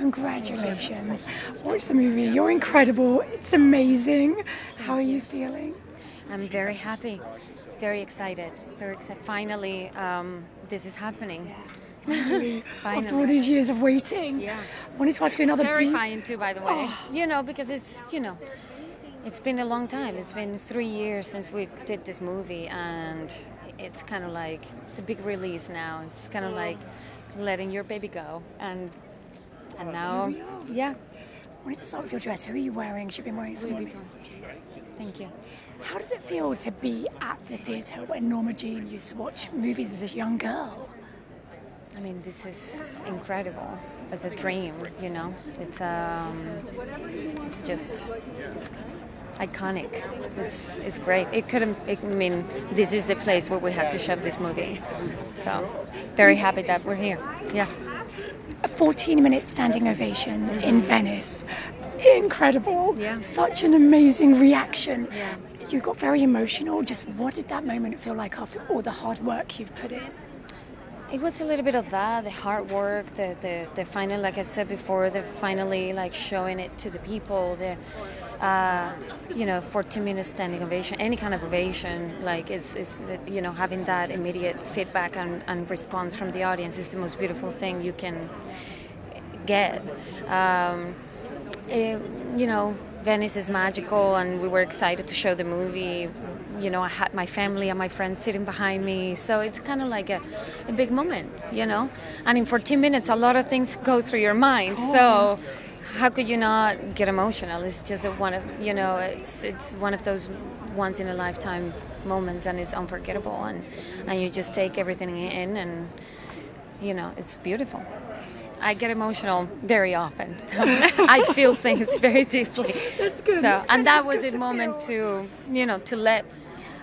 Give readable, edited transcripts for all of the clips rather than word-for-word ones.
congratulations. Watch the movie. You're incredible. It's amazing. How are you feeling? I'm very happy, very excited, Finally, this is happening. Finally, after all Finally. these years of waiting. Yeah. I wanted to ask you another Terrifying too, by the way. Oh. Because it's been a long time. It's been 3 years since we did this movie, and it's kind of like, it's a big release now. It's kind of like letting your baby go. And now, yeah. I wanted to start with your dress. Who are you wearing? She's been wearing some. Thank you. How does it feel to be at the theatre when Norma Jean used to watch movies as a young girl? I mean, this is incredible. It's a dream, It's just iconic. It's great. This is the place where we had to show this movie. So, very happy that we're here. Yeah. A 14-minute standing ovation in Venice. Incredible. Yeah. Such an amazing reaction. Yeah. You got very emotional. Just what did that moment feel like after all the hard work you've put in? It was a little bit of that, the hard work, the final, like I said before, the finally like showing it to the people, the 14-minute standing ovation, any kind of ovation, like it's having that immediate feedback and response from the audience is the most beautiful thing you can get. Venice is magical, and we were excited to show the movie. I had my family and my friends sitting behind me, so it's kind of like a big moment, And in 14 minutes, a lot of things go through your mind. So how could you not get emotional? It's just it's one of those once in a lifetime moments, and it's unforgettable, and you just take everything in, and it's beautiful. I get emotional very often. I feel things very deeply. That's good. So, and that was a moment to let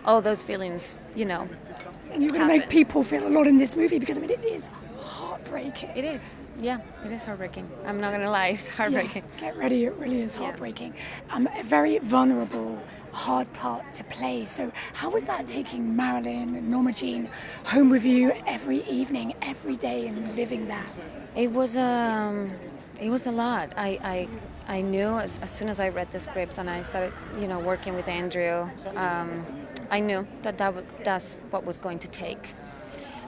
all those feelings, And you're going to make people feel a lot in this movie because, it is heartbreaking. It is. Yeah, it is heartbreaking. I'm not going to lie, it's heartbreaking. Yeah, get ready, it really is heartbreaking. A very vulnerable, hard part to play. So how was that taking Marilyn and Norma Jean home with you every evening, every day, and living that? It was a lot. I knew as soon as I read the script and I started, working with Andrew, I knew that's what was going to take.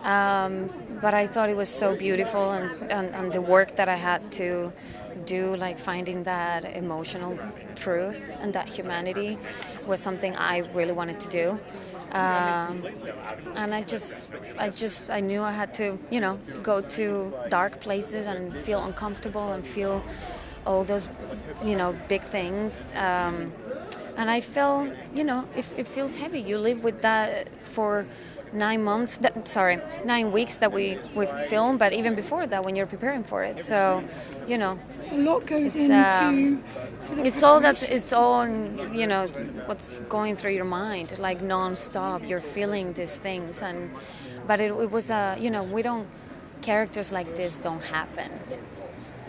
But I thought it was so beautiful, and the work that I had to do, like finding that emotional truth and that humanity, was something I really wanted to do. And I knew I had to, go to dark places and feel uncomfortable and feel all those, big things. And I felt, it feels heavy. You live with that for 9 weeks that we filmed, but even before that, when you're preparing for it. So, a lot goes into it's all what's going through your mind, like non-stop. You're feeling these things, but it was characters like this don't happen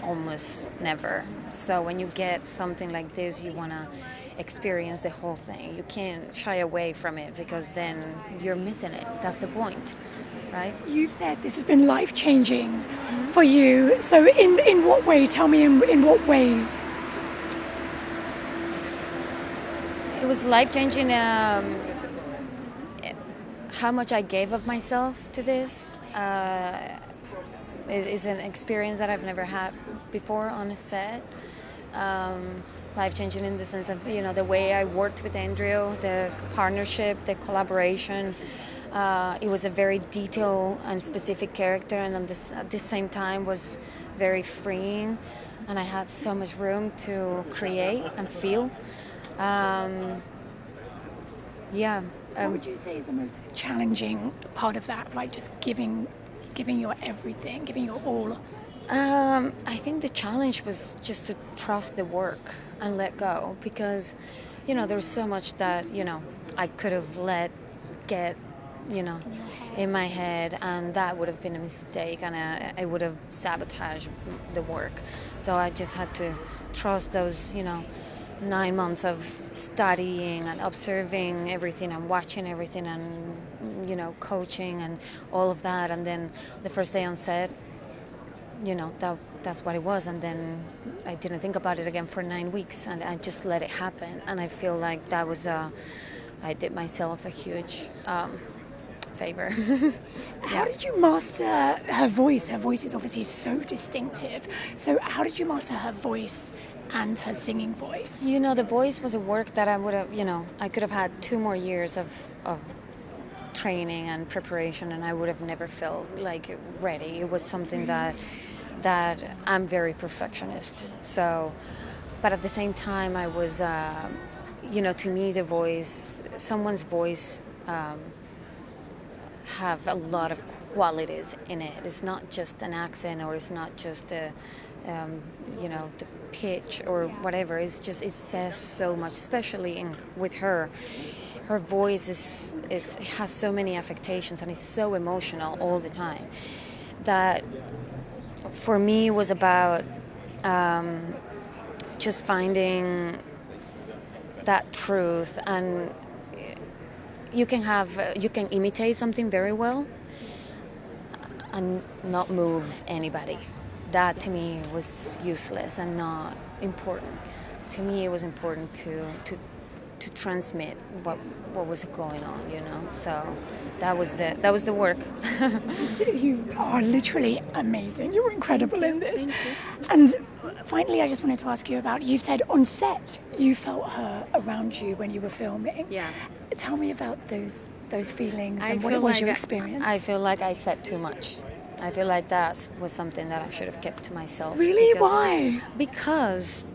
almost never. So when you get something like this, you want to experience the whole thing. You can't shy away from it, because then you're missing it. That's the point, right? You've said this has been life-changing for you. So in what way? Tell me in what ways? It was life-changing, how much I gave of myself to this. It is an experience that I've never had before on a set. Life-changing in the sense of, the way I worked with Andrew, the partnership, the collaboration. It was a very detailed and specific character, and at the same time was very freeing, and I had so much room to create and feel. What would you say is the most challenging part of that? Like just giving your everything, giving your all? I think the challenge was just to trust the work and let go, because, there's so much that, I could have let get, in my head, and that would have been a mistake, and I would have sabotaged the work. So I just had to trust those, 9 months of studying and observing everything and watching everything and, coaching and all of that. And then the first day on set, that's what it was. And then I didn't think about it again for 9 weeks, and I just let it happen. And I feel like that was I did myself a huge favor. How did you master her voice? Her voice is obviously so distinctive. So how did you master her voice and her singing voice? You know, the voice was a work that I would have, I could have had 2 more years of training and preparation, and I would have never felt like ready. It was something that I'm very perfectionist. So, but at the same time, I was, to me, the voice, someone's voice, have a lot of qualities in it. It's not just an accent, or it's not just the pitch or whatever. It's just, it says so much, especially with her. Her voice has so many affectations, and it's so emotional all the time, that for me it was about just finding that truth. And you can imitate something very well and not move anybody. That to me was useless and not important. To me, it was important to transmit what was going on, So that was the work. You are literally amazing. You're incredible in this. And finally, I just wanted to ask you about, you've said on set you felt her around you when you were filming. Yeah. Tell me about those feelings and what it was your experience. I feel like I said too much. I feel like that was something that I should have kept to myself. Really? Why? Because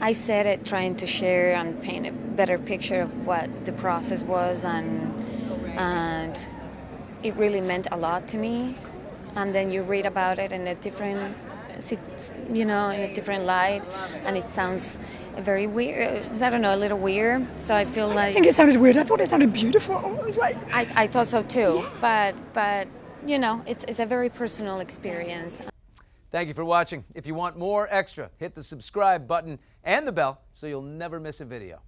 I said it trying to share and paint a better picture of what the process was, and it really meant a lot to me. And then you read about it in a different, in a different light, and it sounds very weird. I don't know, a little weird. So I feel like, I think it sounded weird. I thought it sounded beautiful. It was like, I thought so too. Yeah. But it's a very personal experience. Thank you for watching. If you want more extra, hit the subscribe button and the bell so you'll never miss a video.